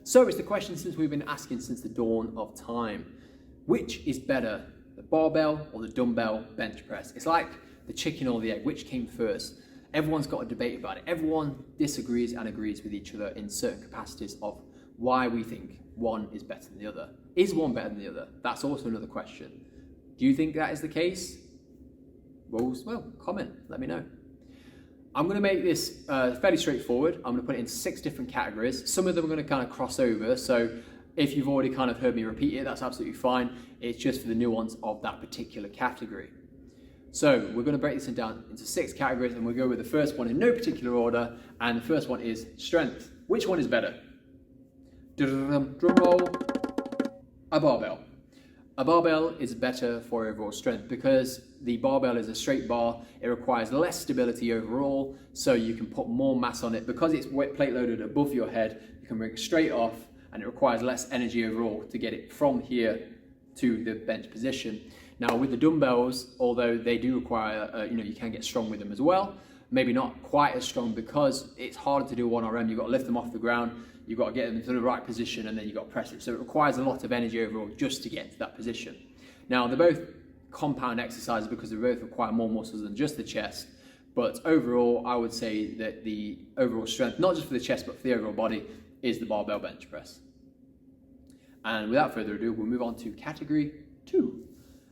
So it's the question since we've been asking since the dawn of time. Which is better, the barbell or the dumbbell bench press? It's like the chicken or the egg, which came first? Everyone's got a debate about it. Everyone disagrees and agrees with each other in certain capacities of why we think one is better than the other. Is one better than the other? That's also another question. Do you think that is the case? Well, comment, let me know. I'm going to make this fairly straightforward. I'm going to put it in 6 different categories. Some of them are going to kind of cross over, so if you've already kind of heard me repeat it, that's absolutely fine. It's just for the nuance of that particular category. So we're going to break this down into 6 categories, and we'll go with the first one in no particular order, and the first one is strength. Which one is better? Drum roll. A barbell. A barbell is better for overall strength because the barbell is a straight bar. It requires less stability overall, so you can put more mass on it. Because it's plate loaded above your head, you can bring it straight off, and it requires less energy overall to get it from here to the bench position. Now with the dumbbells, although they do require, you can get strong with them as well, maybe not quite as strong because it's harder to do 1RM. You've got to lift them off the ground, you've got to get them into the right position, and then you've got to press it. So it requires a lot of energy overall just to get to that position. Now they're both compound exercises because they both require more muscles than just the chest. But overall, I would say that the overall strength, not just for the chest, but for the overall body, is the barbell bench press. And without further ado, we'll move on to category 2.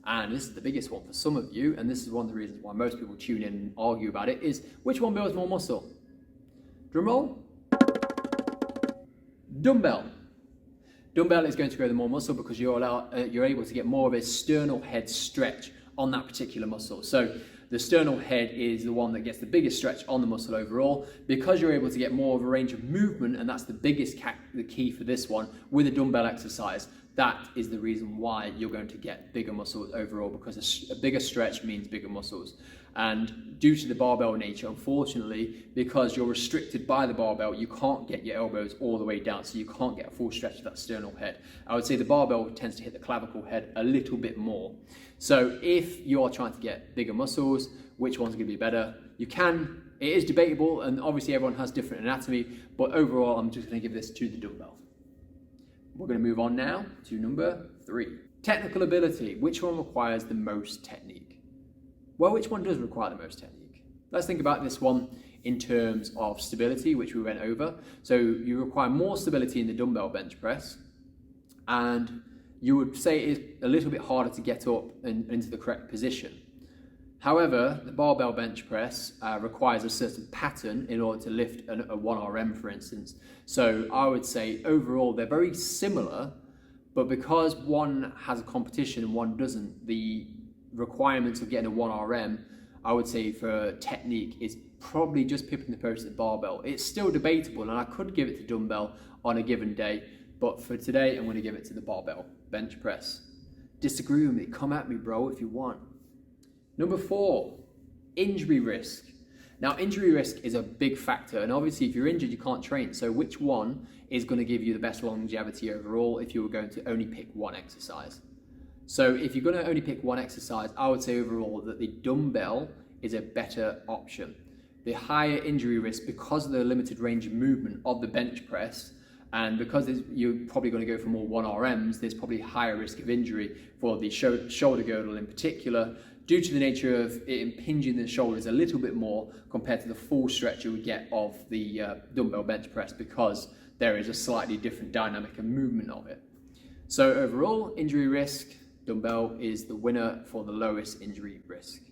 And this is the biggest one for some of you, and this is one of the reasons why most people tune in and argue about it, is which one builds more muscle? Drum roll. Dumbbell. Dumbbell is going to grow the more muscle because you're able to get more of a sternal head stretch on that particular muscle. So the sternal head is the one that gets the biggest stretch on the muscle overall because you're able to get more of a range of movement, and that's the biggest the key for this one with a dumbbell exercise. That is the reason why you're going to get bigger muscles overall, because a bigger stretch means bigger muscles. And due to the barbell nature, unfortunately, because you're restricted by the barbell, you can't get your elbows all the way down, so you can't get a full stretch of that sternal head. I would say the barbell tends to hit the clavicle head a little bit more. So if you're trying to get bigger muscles, which one's going to be better? It is debatable, and obviously everyone has different anatomy, but overall I'm just going to give this to the dumbbell. We're going to move on now to number 3. Technical ability. Which one requires the most technique? Well, which one does require the most technique? Let's think about this one in terms of stability, which we went over. So you require more stability in the dumbbell bench press, and you would say it's a little bit harder to get up and into the correct position. However, the barbell bench press requires a certain pattern in order to lift a 1RM, for instance. So I would say overall they're very similar, but because one has a competition and one doesn't, the requirements of getting a 1RM, I would say for technique, is probably just pipping the post at the barbell. It's still debatable, and I could give it to dumbbell on a given day, but for today I'm going to give it to the barbell bench press. Disagree with me, come at me bro if you want. Number 4, injury risk. Now, injury risk is a big factor, and obviously if you're injured, you can't train. So which one is going to give you the best longevity overall if you were going to only pick one exercise? So if you're going to only pick one exercise, I would say overall that the dumbbell is a better option. The higher injury risk, because of the limited range of movement of the bench press, and because you're probably going to go for more 1RMs, there's probably higher risk of injury for the shoulder girdle in particular, due to the nature of it impinging the shoulders a little bit more compared to the full stretch you would get of the dumbbell bench press, because there is a slightly different dynamic and movement of it. So overall, injury risk, dumbbell is the winner for the lowest injury risk.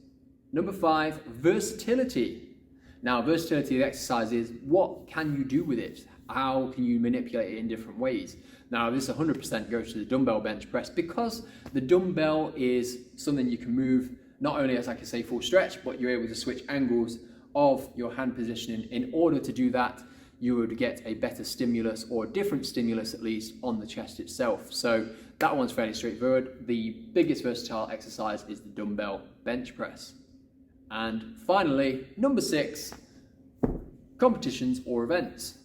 Number 5, versatility. Now, versatility of the exercise is what can you do with it? How can you manipulate it in different ways? Now, this 100% goes to the dumbbell bench press because the dumbbell is something you can move not only as, like I say, full stretch, but you're able to switch angles of your hand positioning. In order to do that, you would get a better stimulus, or a different stimulus at least, on the chest itself. So that one's fairly straightforward. The biggest versatile exercise is the dumbbell bench press. And finally, number 6, competitions or events.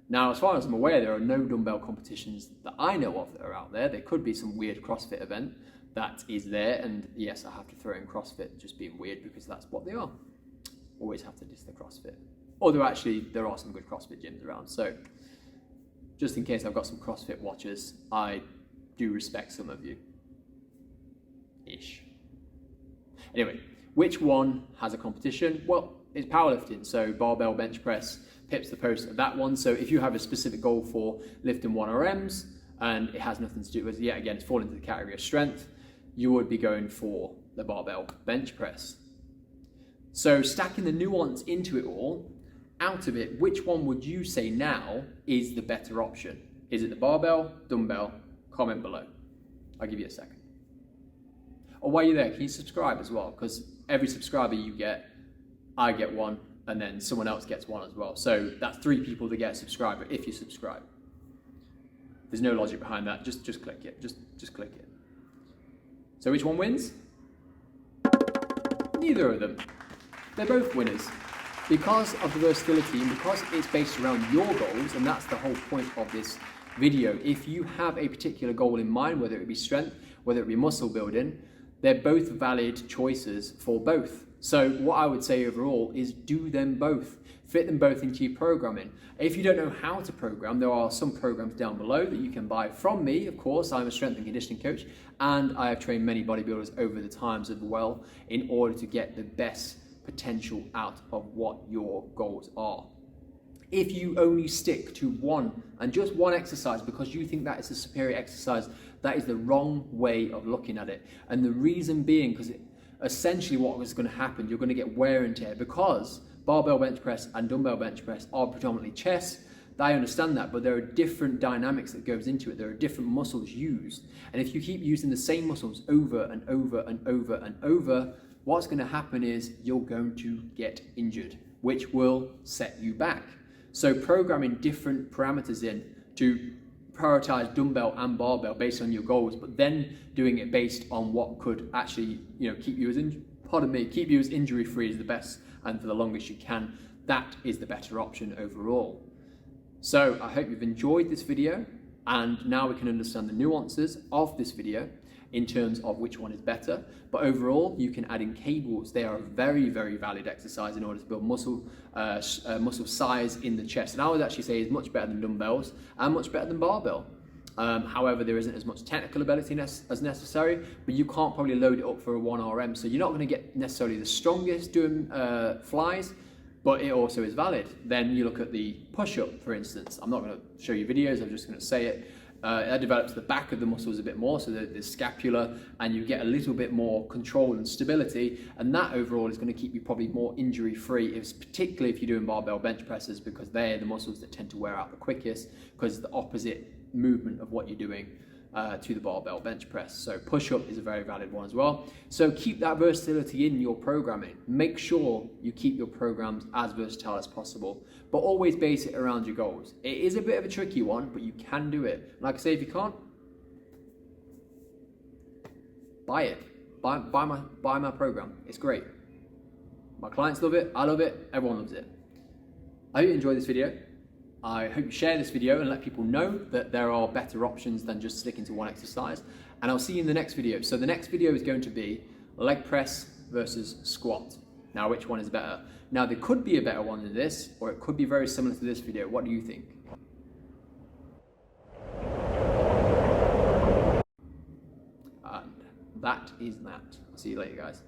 Now, as far as I'm aware, there are no dumbbell competitions that I know of that are out there. There could be some weird CrossFit event that is there, and yes, I have to throw in CrossFit just being weird because that's what they are. Always have to diss the CrossFit. Although actually, there are some good CrossFit gyms around. So just in case I've got some CrossFit watchers, I do respect some of you. Ish. Anyway, which one has a competition? Well, it's powerlifting, so barbell bench press pips the post of that one. So if you have a specific goal for lifting 1RMs and it has nothing to do with, yet again, it's falling into the category of strength, you would be going for the barbell bench press. So stacking the nuance into it all, out of it, which one would you say now is the better option? Is it the barbell, dumbbell? Comment below. I'll give you a second. Or while you're there, can you subscribe as well? Because every subscriber you get, I get one, and then someone else gets one as well. So that's 3 people that get a subscriber if you subscribe. There's no logic behind that. Just click it. Just click it. So which one wins? Neither of them. They're both winners. Because of the versatility and because it's based around your goals, and that's the whole point of this video. If you have a particular goal in mind, whether it be strength, whether it be muscle building, they're both valid choices for both. So what I would say overall is do them both. Fit them both into your programming. If you don't know how to program, there are some programs down below that you can buy from me. Of course, I'm a strength and conditioning coach, and I have trained many bodybuilders over the times as well in order to get the best potential out of what your goals are. If you only stick to one and just one exercise because you think that is a superior exercise, that is the wrong way of looking at it. And the reason being, because essentially what is going to happen, you're going to get wear and tear, because barbell bench press and dumbbell bench press are predominantly chest. I understand that, but there are different dynamics that goes into it. There are different muscles used. And if you keep using the same muscles over and over and over and over, what's going to happen is you're going to get injured, which will set you back. So programming different parameters in to prioritize dumbbell and barbell based on your goals, but then doing it based on what could actually, keep you as injury free as the best and for the longest you can. That is the better option overall. So I hope you've enjoyed this video, and now we can understand the nuances of this video in terms of which one is better. But overall, you can add in cables. They are a very, very valid exercise in order to build muscle size in the chest. And I would actually say is much better than dumbbells and much better than barbell. However, there isn't as much technical ability as necessary, but you can't probably load it up for a 1RM. So you're not going to get necessarily the strongest doing flies, but it also is valid. Then you look at the push-up, for instance. I'm not going to show you videos, I'm just going to say it. That develops the back of the muscles a bit more, so the scapula, and you get a little bit more control and stability, and that overall is going to keep you probably more injury free, particularly if you're doing barbell bench presses, because they're the muscles that tend to wear out the quickest, because it's the opposite movement of what you're doing to the barbell bench press. So push-up is a very valid one as well. So keep that versatility in your programming. Make sure you keep your programs as versatile as possible, but always base it around your goals. It is a bit of a tricky one, but you can do it. Like I say, if you can't, buy it. Buy my program. It's great. My clients love it. I love it. Everyone loves it. I hope you enjoyed this video. I hope you share this video and let people know that there are better options than just sticking to one exercise. And I'll see you in the next video. So the next video is going to be leg press versus squat. Now, which one is better? Now, there could be a better one than this, or it could be very similar to this video. What do you think? And that is that. I'll see you later, guys.